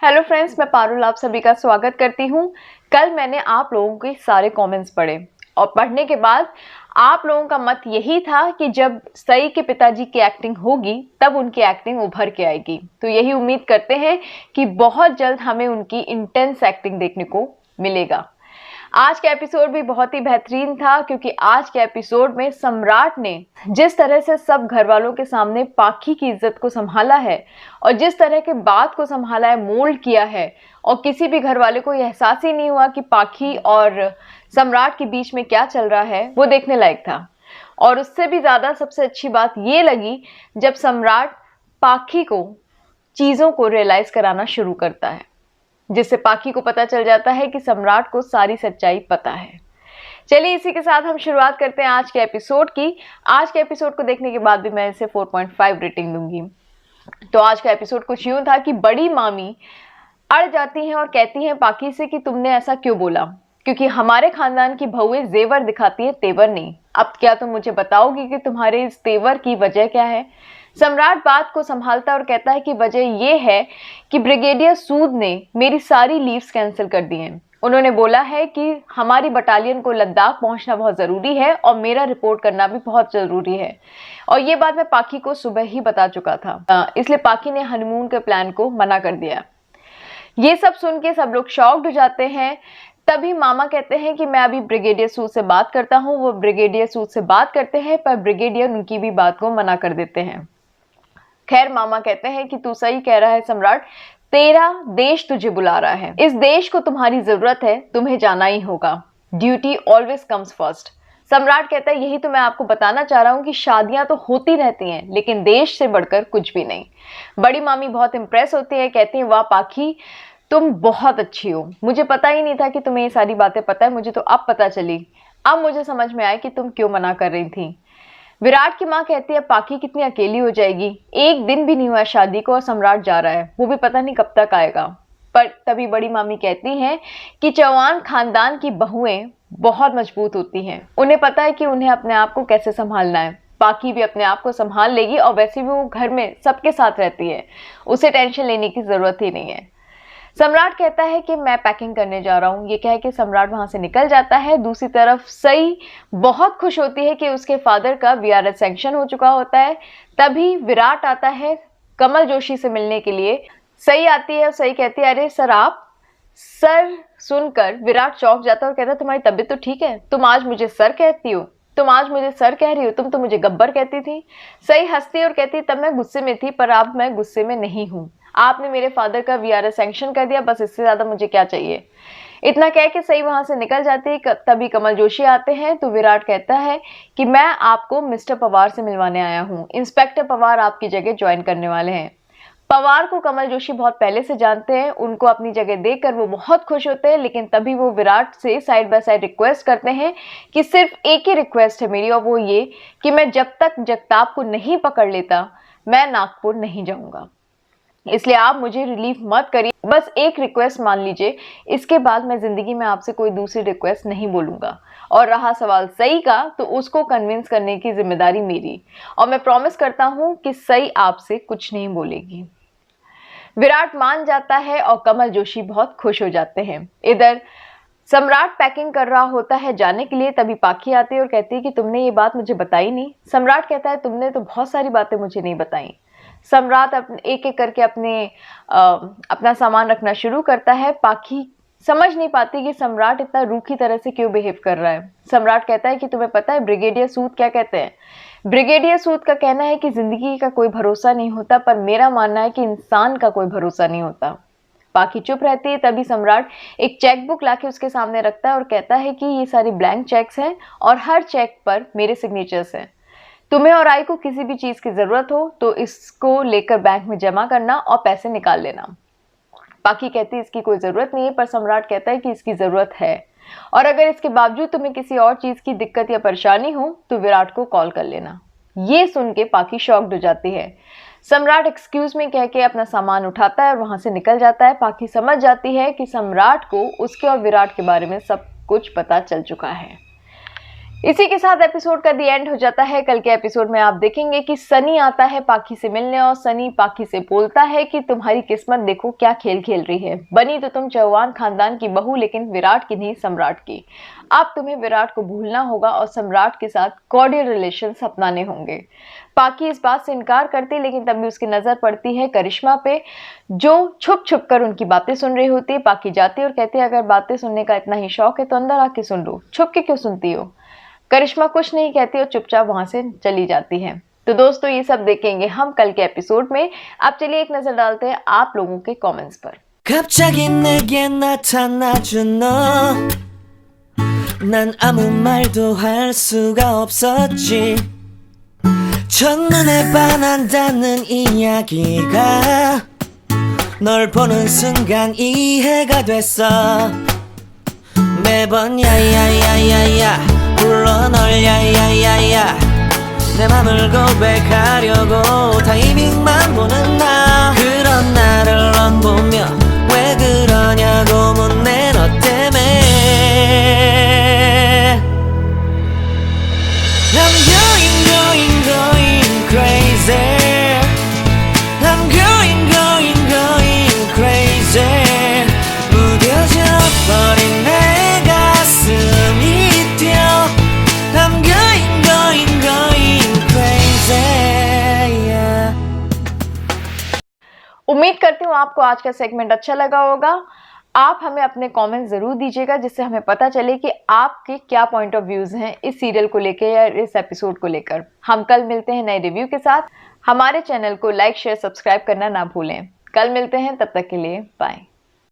Hello friends, मैं पारुल आप सभी का स्वागत करती हूँ। कल मैंने आप लोगों के सारे कमेंट्स पढ़े और पढ़ने के बाद आप लोगों का मत यही था कि जब सई के पिताजी की एक्टिंग होगी तब उनकी एक्टिंग उभर के आएगी। तो यही उम्मीद करते हैं कि बहुत जल्द हमें उनकी इंटेंस एक्टिंग देखने को मिलेगा। आज का एपिसोड भी बहुत ही बेहतरीन था क्योंकि आज के एपिसोड में सम्राट ने जिस तरह से सब घर वालों के सामने पाखी की इज्जत को संभाला है और जिस तरह के बात को संभाला है, मोल्ड किया है और किसी भी घर वाले को यह एहसास ही नहीं हुआ कि पाखी और सम्राट के बीच में क्या चल रहा है, वो देखने लायक था। और उससे भी ज्यादा सबसे अच्छी बात ये लगी जब सम्राट पाखी को चीजों को रियलाइज कराना शुरू करता है, जिससे पाखी को पता चल जाता है कि सम्राट को सारी सच्चाई पता है। चलिए इसी के साथ हम शुरुआत करते हैं आज के एपिसोड की। आज के एपिसोड को देखने के बाद भी मैं इसे 4.5 रेटिंग दूंगी। तो आज का एपिसोड कुछ यूं था कि बड़ी मामी अड़ जाती हैं और कहती हैं पाखी से कि तुमने ऐसा क्यों बोला, क्योंकि हमारे खानदान की बहुएं जेवर दिखाती है, तेवर नहीं। अब क्या तुम मुझे बताओगी कि तुम्हारे इस तेवर की वजह क्या है? सम्राट बात को संभालता और कहता है कि वजह यह है कि ब्रिगेडियर सूद ने मेरी सारी लीव्स कैंसिल कर दी हैं। उन्होंने बोला है कि हमारी बटालियन को लद्दाख पहुंचना बहुत ज़रूरी है और मेरा रिपोर्ट करना भी बहुत ज़रूरी है। और ये बात मैं पाखी को सुबह ही बता चुका था, इसलिए पाखी ने हनीमून के प्लान को मना कर दिया। ये सब सुन के सब लोग शॉक्ड हो जाते हैं। तभी मामा कहते हैं कि मैं अभी ब्रिगेडियर सूद से बात करता हूँ। वो ब्रिगेडियर सूद से बात करते हैं पर ब्रिगेडियर उनकी भी बात को मना कर देते हैं। खैर मामा कहते हैं कि तू सही कह रहा है सम्राट, तेरा देश तुझे बुला रहा है, इस देश को तुम्हारी जरूरत है, तुम्हें जाना ही होगा। Duty always comes first. सम्राट कहता है यही तो मैं आपको बताना चाह रहा हूँ कि शादियां तो होती रहती हैं लेकिन देश से बढ़कर कुछ भी नहीं। बड़ी मामी बहुत इंप्रेस होती है, कहती है वाह पाखी तुम बहुत अच्छी हो, मुझे पता ही नहीं था कि तुम्हें ये सारी बातें पता है, मुझे तो अब पता चली। अब मुझे समझ में आया कि तुम क्यों मना कर रही थी। विराट की माँ कहती है पाखी कितनी अकेली हो जाएगी, एक दिन भी नहीं हुआ शादी को और सम्राट जा रहा है, वो भी पता नहीं कब तक आएगा। पर तभी बड़ी मामी कहती हैं कि चौहान खानदान की बहुएं बहुत मजबूत होती हैं, उन्हें पता है कि उन्हें अपने आप को कैसे संभालना है। पाखी भी अपने आप को संभाल लेगी और वैसे भी वो घर में सबके साथ रहती है, उसे टेंशन लेने की जरूरत ही नहीं है। सम्राट कहता है कि मैं पैकिंग करने जा रहा हूँ। ये कह के सम्राट वहां से निकल जाता है। दूसरी तरफ सई बहुत खुश होती है कि उसके फादर का वीआरएस सैंक्शन हो चुका होता है। तभी विराट आता है कमल जोशी से मिलने के लिए। सई आती है और सई कहती है अरे सर आप। सर सुनकर विराट चौंक जाता है और कहता है तुम्हारी तबीयत तो ठीक है, तुम आज मुझे सर कहती हो, तुम आज मुझे सर कह रही हो, तुम तो मुझे गब्बर कहती थी। सई हंसती है और कहती है तब मैं गुस्से में थी पर अब मैं गुस्से में नहीं हूँ, आपने मेरे फादर का वीआरएस सैंक्शन कर दिया, बस इससे ज्यादा मुझे क्या चाहिए। इतना कह के सही वहां से निकल जाती है। तभी कमल जोशी आते हैं तो विराट कहता है कि मैं आपको मिस्टर पवार से मिलवाने आया हूँ, इंस्पेक्टर पवार आपकी जगह ज्वाइन करने वाले हैं। पवार को कमल जोशी बहुत पहले से जानते हैं, उनको अपनी जगह देखकर वो बहुत खुश होते हैं। लेकिन तभी वो विराट से साइड बाय साइड रिक्वेस्ट करते हैं कि सिर्फ एक ही रिक्वेस्ट है मेरी और वो ये कि मैं जब तक जगताप को नहीं पकड़ लेता मैं नागपुर नहीं जाऊंगा, इसलिए आप मुझे रिलीफ मत करिए, बस एक रिक्वेस्ट मान लीजिए, इसके बाद मैं जिंदगी में आपसे कोई दूसरी रिक्वेस्ट नहीं बोलूंगा। और रहा सवाल सई का तो उसको कन्विंस करने की जिम्मेदारी मेरी और मैं प्रॉमिस करता हूं कि सई आपसे कुछ नहीं बोलेगी। विराट मान जाता है और कमल जोशी बहुत खुश हो जाते हैं। इधर सम्राट पैकिंग कर रहा होता है जाने के लिए। तभी पाखी आती है और कहती है कि तुमने ये बात मुझे बताई नहीं। सम्राट कहता है तुमने तो बहुत सारी बातें मुझे नहीं बताई। सम्राट एक एक करके अपना सामान रखना शुरू करता है। पाखी समझ नहीं पाती कि सम्राट इतना रूखी तरह से क्यों बिहेव कर रहा है। सम्राट कहता है कि तुम्हें पता है ब्रिगेडियर सूद क्या कहते हैं? ब्रिगेडियर सूद का कहना है कि जिंदगी का कोई भरोसा नहीं होता, पर मेरा मानना है कि इंसान का कोई भरोसा नहीं होता। पाखी चुप रहती है। तभी सम्राट एक चेकबुक लाके उसके सामने रखता है और कहता है कि ये सारी ब्लैंक चेक्स हैं और हर चेक पर मेरे सिग्नेचर्स हैं। तुम्हें और आई को किसी भी चीज की जरूरत हो तो इसको लेकर बैंक में जमा करना और पैसे निकाल लेना। पाखी कहती है इसकी कोई जरूरत नहीं है, पर सम्राट कहता है कि इसकी जरूरत है और अगर इसके बावजूद तुम्हें किसी और चीज की दिक्कत या परेशानी हो तो विराट को कॉल कर लेना। ये सुन के पाखी शॉक्ड हो जाती है। सम्राट एक्सक्यूज में कह के अपना सामान उठाता है और वहां से निकल जाता है। पाखी समझ जाती है कि सम्राट को उसके और विराट के बारे में सब कुछ पता चल चुका है। इसी के साथ एपिसोड का दी एंड हो जाता है। कल के एपिसोड में आप देखेंगे कि सनी आता है पाखी से मिलने और सनी पाखी से बोलता है कि तुम्हारी किस्मत देखो क्या खेल खेल रही है, बनी तो तुम चौहान खानदान की बहू लेकिन विराट की नहीं सम्राट की। अब तुम्हें विराट को भूलना होगा और सम्राट के साथ कॉर्डियल रिलेशंस अपनाने होंगे। पाखी इस बात से इनकार करती लेकिन तब भी उसकी नजर पड़ती है करिश्मा पे, जो छुप छुप कर उनकी बातें सुन रही होती है। पाखी जाती है और कहती है अगर बातें सुनने का इतना ही शौक है तो अंदर आके सुन लो, छुप के क्यों सुनती हो। करिश्मा कुछ नहीं कहती और चुपचाप वहां से चली जाती है। तो दोस्तों ये सब देखेंगे हम कल के एपिसोड में। अब चलिए एक नजर डालते हैं आप लोगों के कमेंट्स पर। 갑자기 내게 나타나준 너, 난 아무 말도 할 수가 없었지. 첫눈에 반한다는 이야기가 널 보는 순간 이해가 됐어. 매번 야야야야야 불러 널 야야야야, 내 맘을 고백하려고 타이밍만 보는 나. 그런 나를 넌 보며 왜 그러냐고 묻네 너 때문에. I'm going crazy. I'm going crazy. 무뎌져 버린 내 가슴이 뛰어. I'm going crazy. Yeah. उम्मीद करती हूँ आपको आज का सेगमेंट अच्छा लगा होगा। आप हमें अपने कमेंट जरूर दीजिएगा जिससे हमें पता चले कि आपके क्या पॉइंट ऑफ व्यूज हैं इस सीरियल को लेकर या इस एपिसोड को लेकर। हम कल मिलते हैं नए रिव्यू के साथ। हमारे चैनल को लाइक शेयर सब्सक्राइब करना ना भूलें। कल मिलते हैं, तब तक के लिए बाय।